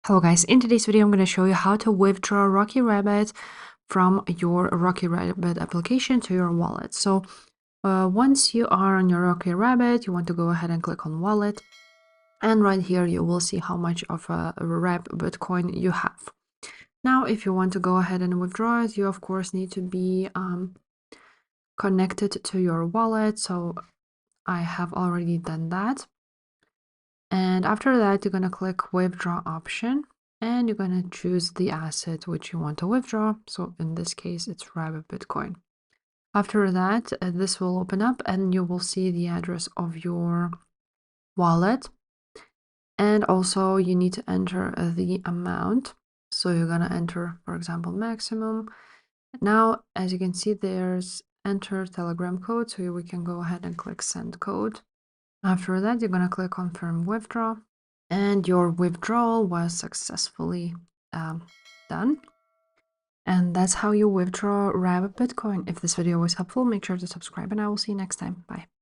Hello guys, in today's video I'm going to show you how to withdraw Rocky Rabbit from your Rocky Rabbit application to your wallet. So once you are on your Rocky Rabbit, you want to go ahead and click on wallet, and right here you will see how much of a Rab Bitcoin you have. Now if you want to go ahead and withdraw it, you of course need to be connected to your wallet. So I have already done that. And after that, you're going to click withdraw option, and you're going to choose the asset which you want to withdraw. So in this case, it's Rabbit Bitcoin. After that, this will open up and you will see the address of your wallet. And also you need to enter the amount. So you're going to enter, for example, maximum. Now, as you can see, there's enter Telegram code. So we can go ahead and click send code. After that, you're going to click confirm withdraw. And your withdrawal was successfully done. And that's how you withdraw Rabbit Bitcoin. If this video was helpful, make sure to subscribe and I will see you next time. Bye.